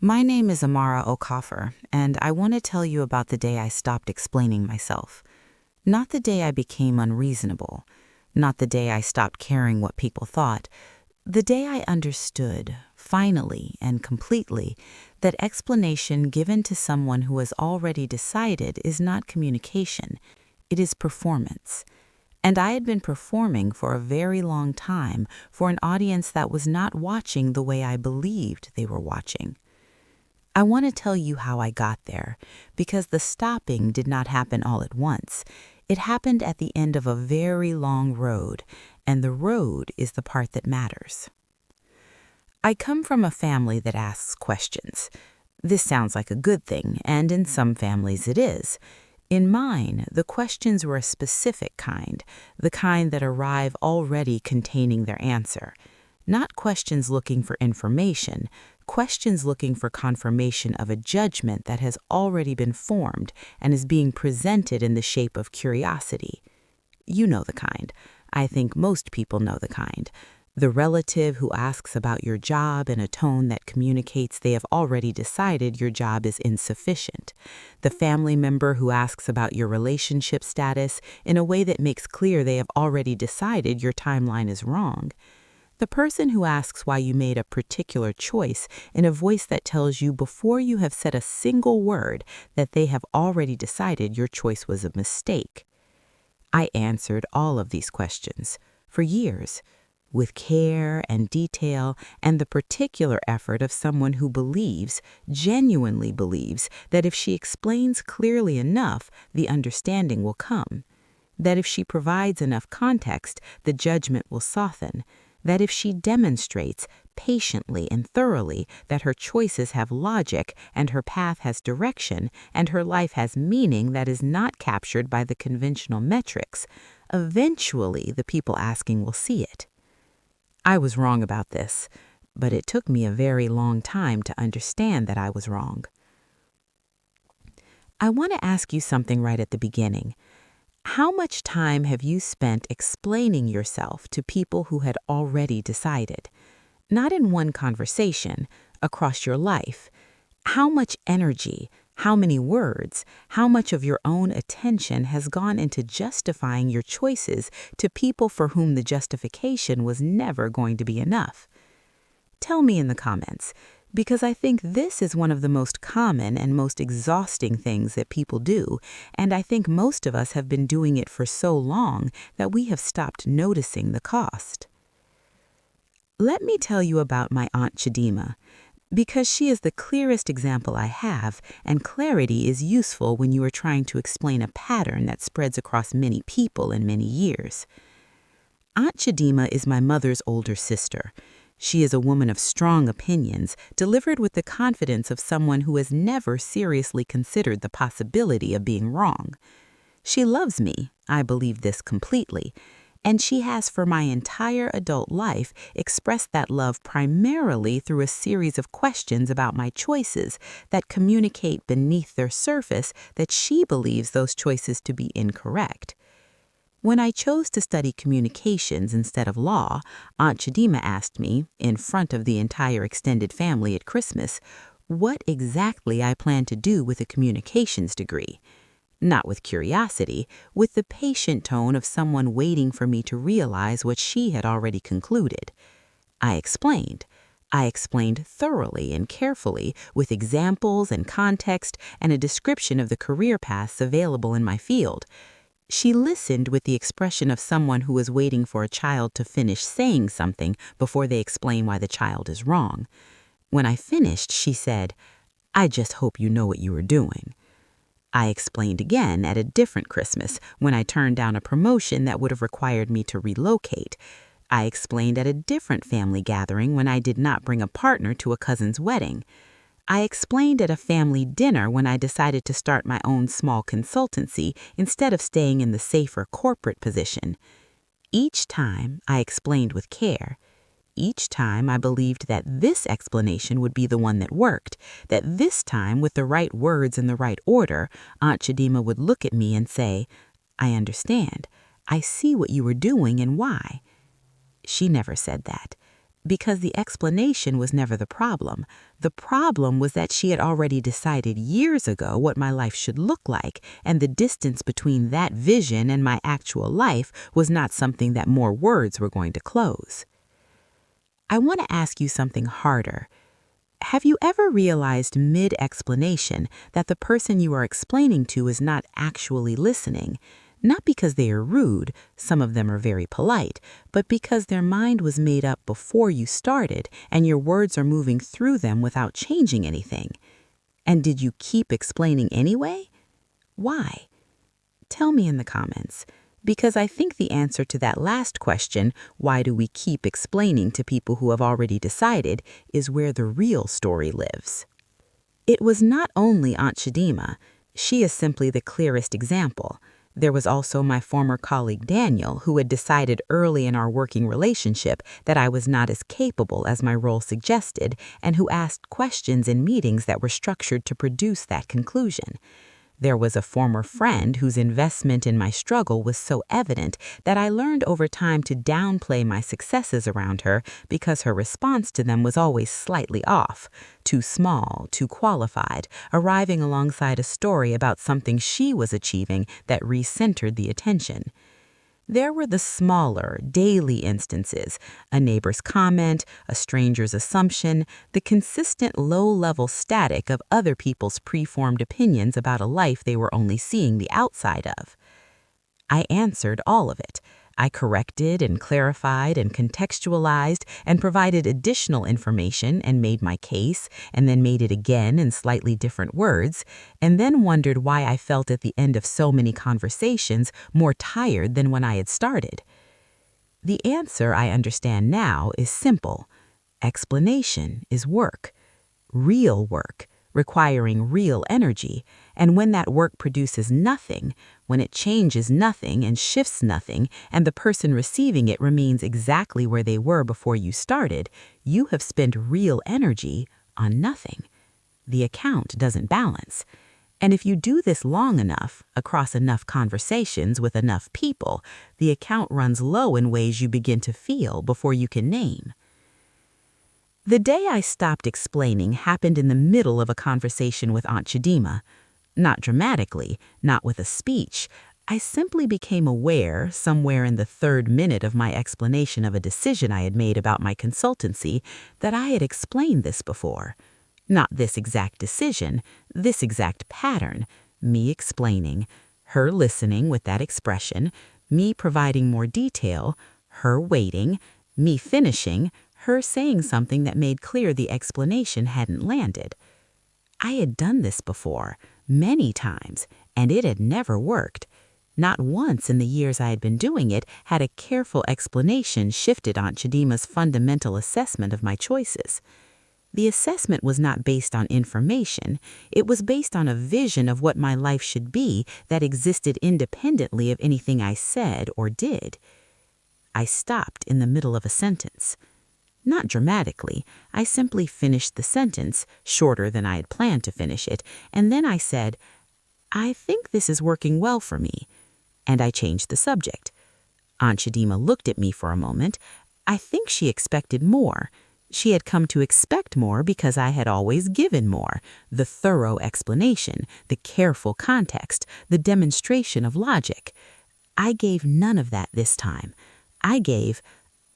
My name is Amara Okafor, and I want to tell you about the day I stopped explaining myself. Not the day I became unreasonable, not the day I stopped caring what people thought, the day I understood, finally and completely, that explanation given to someone who has already decided is not communication, it is performance. And I had been performing for a very long time for an audience that was not watching the way I believed they were watching. I want to tell you how I got there, because the stopping did not happen all at once. It happened at the end of a very long road, and the road is the part that matters. I come from a family that asks questions. This sounds like a good thing, and in some families it is. In mine, the questions were a specific kind, the kind that arrive already containing their answer. Not questions looking for information, questions looking for confirmation of a judgment that has already been formed and is being presented in the shape of curiosity. You know the kind. I think most people know the kind. The relative who asks about your job in a tone that communicates they have already decided your job is insufficient. The family member who asks about your relationship status in a way that makes clear they have already decided your timeline is wrong. The person who asks why you made a particular choice in a voice that tells you before you have said a single word that they have already decided your choice was a mistake. I answered all of these questions for years, with care and detail and the particular effort of someone who believes, genuinely believes, that if she explains clearly enough, the understanding will come. That if she provides enough context, the judgment will soften. That if she demonstrates patiently and thoroughly that her choices have logic and her path has direction and her life has meaning that is not captured by the conventional metrics, eventually the people asking will see it. I was wrong about this, but it took me a very long time to understand that I was wrong. I want to ask you something right at the beginning. How much time have you spent explaining yourself to people who had already decided? Not in one conversation, across your life. How much energy, how many words, how much of your own attention has gone into justifying your choices to people for whom the justification was never going to be enough? Tell me in the comments, because I think this is one of the most common and most exhausting things that people do, and I think most of us have been doing it for so long that we have stopped noticing the cost. Let me tell you about my Aunt Chidima, because she is the clearest example I have, and clarity is useful when you are trying to explain a pattern that spreads across many people in many years. Aunt Chidima is my mother's older sister. She is a woman of strong opinions, delivered with the confidence of someone who has never seriously considered the possibility of being wrong. She loves me, I believe this completely, and she has for my entire adult life expressed that love primarily through a series of questions about my choices that communicate beneath their surface that she believes those choices to be incorrect. When I chose to study communications instead of law, Aunt Chidima asked me, in front of the entire extended family at Christmas, what exactly I planned to do with a communications degree. Not with curiosity, with the patient tone of someone waiting for me to realize what she had already concluded. I explained. I explained thoroughly and carefully, with examples and context and a description of the career paths available in my field. She listened with the expression of someone who is waiting for a child to finish saying something before they explain why the child is wrong. When I finished, she said, "I just hope you know what you are doing." I explained again at a different Christmas when I turned down a promotion that would have required me to relocate. I explained at a different family gathering when I did not bring a partner to a cousin's wedding. I explained at a family dinner when I decided to start my own small consultancy instead of staying in the safer corporate position. Each time I explained with care. Each time I believed that this explanation would be the one that worked, that this time with the right words in the right order, Aunt Chidima would look at me and say, "I understand. I see what you were doing and why." She never said that. because the explanation was never the problem. The problem was that she had already decided years ago what my life should look like, and the distance between that vision and my actual life was not something that more words were going to close. I want to ask you something harder. Have you ever realized mid-explanation that the person you are explaining to is not actually listening? Not because they are rude, some of them are very polite, but because their mind was made up before you started and your words are moving through them without changing anything. And did you keep explaining anyway? Why? Tell me in the comments, because I think the answer to that last question, why do we keep explaining to people who have already decided, is where the real story lives. It was not only Aunt Chidima. She is simply the clearest example. There was also my former colleague Daniel, who had decided early in our working relationship that I was not as capable as my role suggested, and who asked questions in meetings that were structured to produce that conclusion. There was a former friend whose investment in my struggle was so evident that I learned over time to downplay my successes around her because her response to them was always slightly off, too small, too qualified, arriving alongside a story about something she was achieving that recentered the attention. There were the smaller, daily instances, a neighbor's comment, a stranger's assumption, the consistent low-level static of other people's preformed opinions about a life they were only seeing the outside of. I answered all of it. I corrected and clarified and contextualized and provided additional information and made my case and then made it again in slightly different words, and then wondered why I felt at the end of so many conversations more tired than when I had started. The answer, I understand now, is simple. Explanation is work. Real work, requiring real energy, and when that work produces nothing, when it changes nothing and shifts nothing, and the person receiving it remains exactly where they were before you started, you have spent real energy on nothing. The account doesn't balance. And if you do this long enough, across enough conversations with enough people, the account runs low in ways you begin to feel before you can name. The day I stopped explaining happened in the middle of a conversation with Aunt Chidima. Not dramatically, not with a speech. I simply became aware, somewhere in the 3rd minute of my explanation of a decision I had made about my consultancy, that I had explained this before. Not this exact decision, this exact pattern. Me explaining, her listening with that expression, me providing more detail, her waiting, me finishing, her saying something that made clear the explanation hadn't landed. I had done this before, many times, and it had never worked. Not once in the years I had been doing it had a careful explanation shifted Aunt Chidima's fundamental assessment of my choices. The assessment was not based on information. It was based on a vision of what my life should be that existed independently of anything I said or did. I stopped in the middle of a sentence. Not dramatically, I simply finished the sentence, shorter than I had planned to finish it, and then I said, "I think this is working well for me," and I changed the subject. Aunt Chidima looked at me for a moment. I think she expected more. She had come to expect more because I had always given more, the thorough explanation, the careful context, the demonstration of logic. I gave none of that this time. I gave,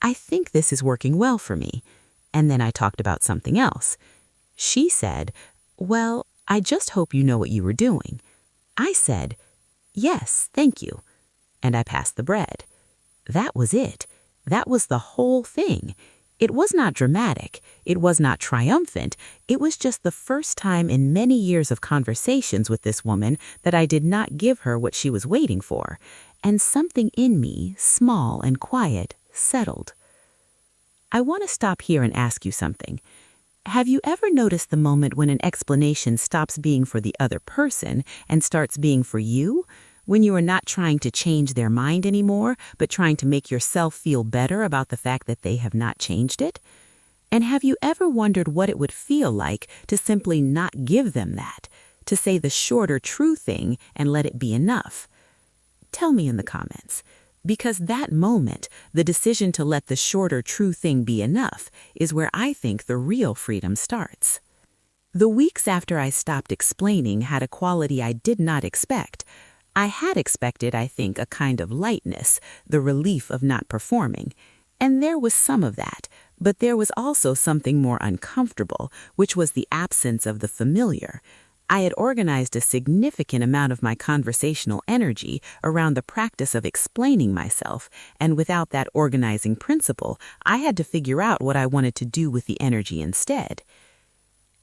"I think this is working well for me," and then I talked about something else. She said, "Well, I just hope you know what you were doing." I said, "Yes, thank you," and I passed the bread. That was it. That was the whole thing. It was not dramatic. It was not triumphant. It was just the first time in many years of conversations with this woman that I did not give her what she was waiting for, and something in me, small and quiet, settled. I want to stop here and ask you something. Have you ever noticed the moment when an explanation stops being for the other person and starts being for you? When you are not trying to change their mind anymore, but trying to make yourself feel better about the fact that they have not changed it? And have you ever wondered what it would feel like to simply not give them that, to say the shorter, true thing and let it be enough? Tell me in the comments. Because that moment, the decision to let the short or true thing be enough, is where I think the real freedom starts. The weeks after I stopped explaining had a quality I did not expect. I had expected, I think, a kind of lightness, the relief of not performing. And there was some of that, but there was also something more uncomfortable, which was the absence of the familiar. I had organized a significant amount of my conversational energy around the practice of explaining myself, and without that organizing principle, I had to figure out what I wanted to do with the energy instead.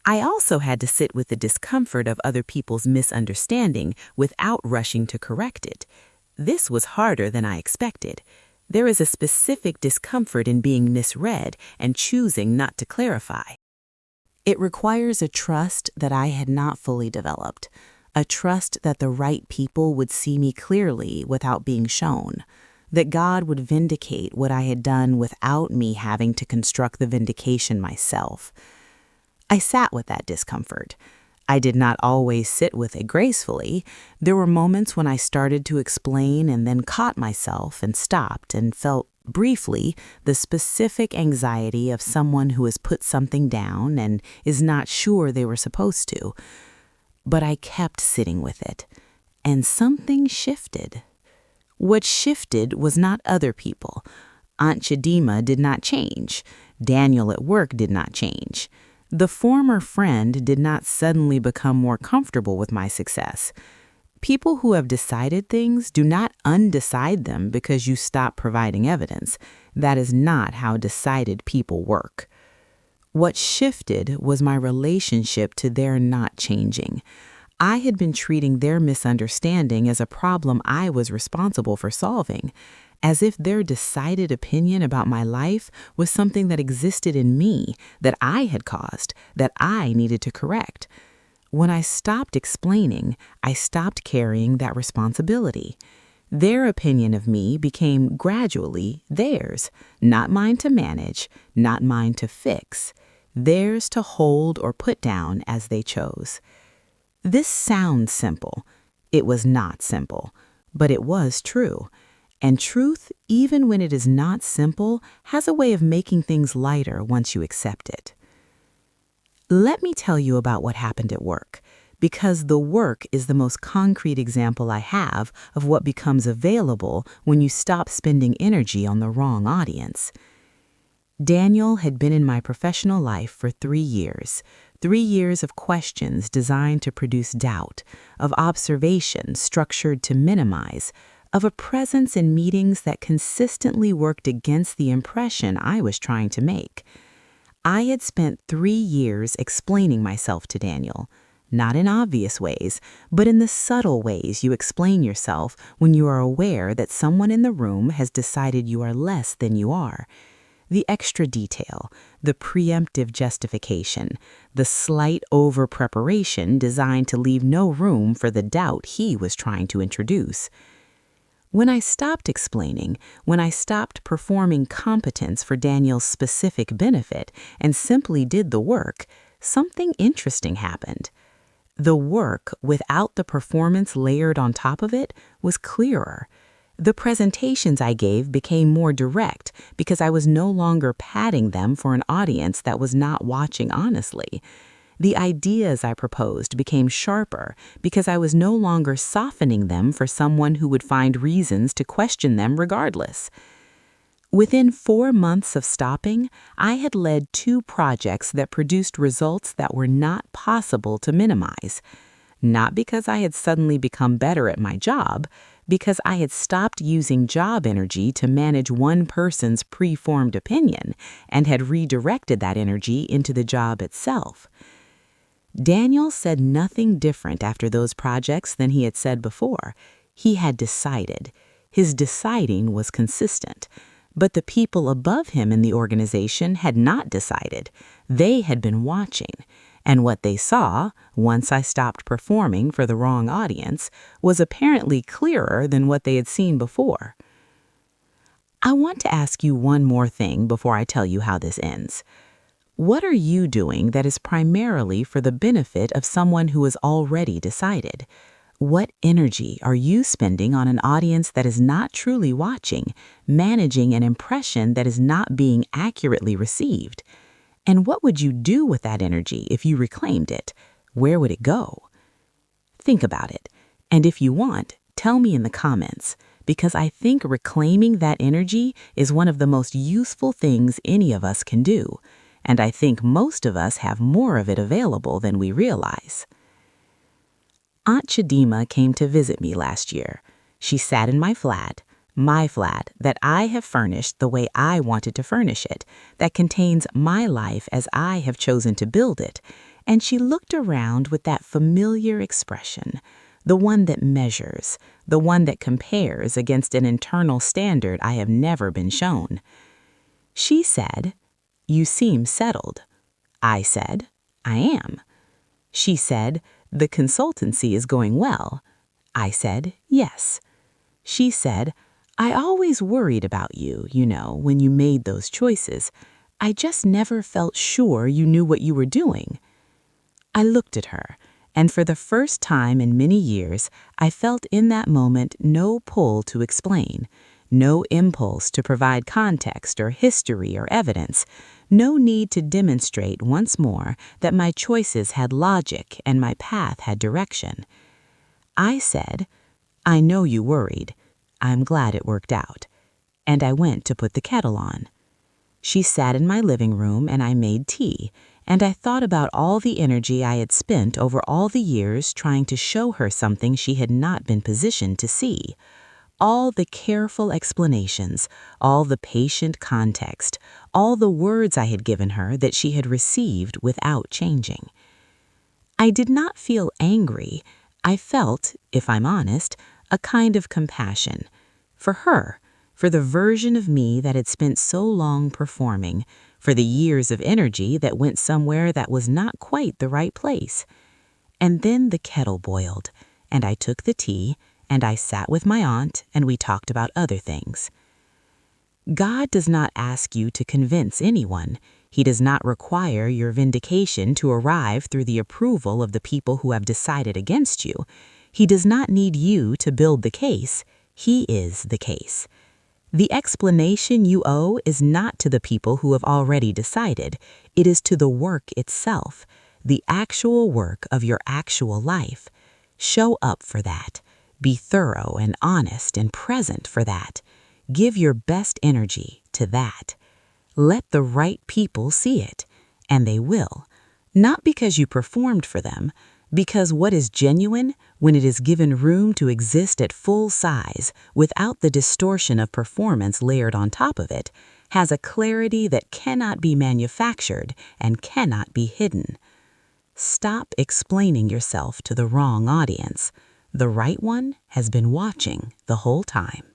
I also had to sit with the discomfort of other people's misunderstanding without rushing to correct it. This was harder than I expected. There is a specific discomfort in being misread and choosing not to clarify. It requires a trust that I had not fully developed, a trust that the right people would see me clearly without being shown, that God would vindicate what I had done without me having to construct the vindication myself. I sat with that discomfort. I did not always sit with it gracefully. There were moments when I started to explain and then caught myself and stopped and felt, briefly, the specific anxiety of someone who has put something down and is not sure they were supposed to. But I kept sitting with it, and something shifted. What shifted was not other people. Aunt Chidima did not change. Daniel at work did not change. The former friend did not suddenly become more comfortable with my success. People who have decided things do not undecide them because you stop providing evidence. That is not how decided people work. What shifted was my relationship to their not changing. I had been treating their misunderstanding as a problem I was responsible for solving, as if their decided opinion about my life was something that existed in me, that I had caused, that I needed to correct. When I stopped explaining, I stopped carrying that responsibility. Their opinion of me became gradually theirs, not mine to manage, not mine to fix, theirs to hold or put down as they chose. This sounds simple. It was not simple, but it was true. And truth, even when it is not simple, has a way of making things lighter once you accept it. Let me tell you about what happened at work, because the work is the most concrete example I have of what becomes available when you stop spending energy on the wrong audience. Daniel had been in my professional life for 3 years. 3 years of questions designed to produce doubt, of observation structured to minimize, of a presence in meetings that consistently worked against the impression I was trying to make. I had spent 3 years explaining myself to Daniel, not in obvious ways, but in the subtle ways you explain yourself when you are aware that someone in the room has decided you are less than you are. The extra detail, the preemptive justification, the slight over-preparation designed to leave no room for the doubt he was trying to introduce. When I stopped explaining, when I stopped performing competence for Daniel's specific benefit and simply did the work, something interesting happened. The work, without the performance layered on top of it, was clearer. The presentations I gave became more direct because I was no longer padding them for an audience that was not watching honestly. The ideas I proposed became sharper because I was no longer softening them for someone who would find reasons to question them regardless. Within 4 months of stopping, I had led 2 projects that produced results that were not possible to minimize. Not because I had suddenly become better at my job, because I had stopped using job energy to manage one person's preformed opinion and had redirected that energy into the job itself. Daniel said nothing different after those projects than he had said before. He had decided. His deciding was consistent. But the people above him in the organization had not decided. They had been watching. And what they saw, once I stopped performing for the wrong audience, was apparently clearer than what they had seen before. I want to ask you one more thing before I tell you how this ends. What are you doing that is primarily for the benefit of someone who has already decided? What energy are you spending on an audience that is not truly watching, managing an impression that is not being accurately received? And what would you do with that energy if you reclaimed it? Where would it go? Think about it. And if you want, tell me in the comments, because I think reclaiming that energy is one of the most useful things any of us can do. And I think most of us have more of it available than we realize. Aunt Chidima came to visit me last year. She sat in my flat that I have furnished the way I wanted to furnish it, that contains my life as I have chosen to build it, and she looked around with that familiar expression, the one that measures, the one that compares against an internal standard I have never been shown. She said, "You seem settled." I said, "I am." She said, "The consultancy is going well." I said, "Yes." She said, "I always worried about you, when you made those choices. I just never felt sure you knew what you were doing." I looked at her, and for the first time in many years, I felt in that moment no pull to explain, no impulse to provide context or history or evidence, no need to demonstrate once more that my choices had logic and my path had direction. I said, "I know you worried. I'm glad it worked out." And I went to put the kettle on. She sat in my living room and I made tea, and I thought about all the energy I had spent over all the years trying to show her something she had not been positioned to see. All the careful explanations, all the patient context, all the words I had given her that she had received without changing. I did not feel angry. I felt, if I'm honest, a kind of compassion. For her, for the version of me that had spent so long performing, for the years of energy that went somewhere that was not quite the right place. And then the kettle boiled, and I took the tea, and I sat with my aunt, and we talked about other things. God does not ask you to convince anyone. He does not require your vindication to arrive through the approval of the people who have decided against you. He does not need you to build the case. He is the case. The explanation you owe is not to the people who have already decided. It is to the work itself, the actual work of your actual life. Show up for that. Be thorough and honest and present for that. Give your best energy to that. Let the right people see it, and they will. Not because you performed for them, because what is genuine, when it is given room to exist at full size, without the distortion of performance layered on top of it, has a clarity that cannot be manufactured and cannot be hidden. Stop explaining yourself to the wrong audience. The right one has been watching the whole time.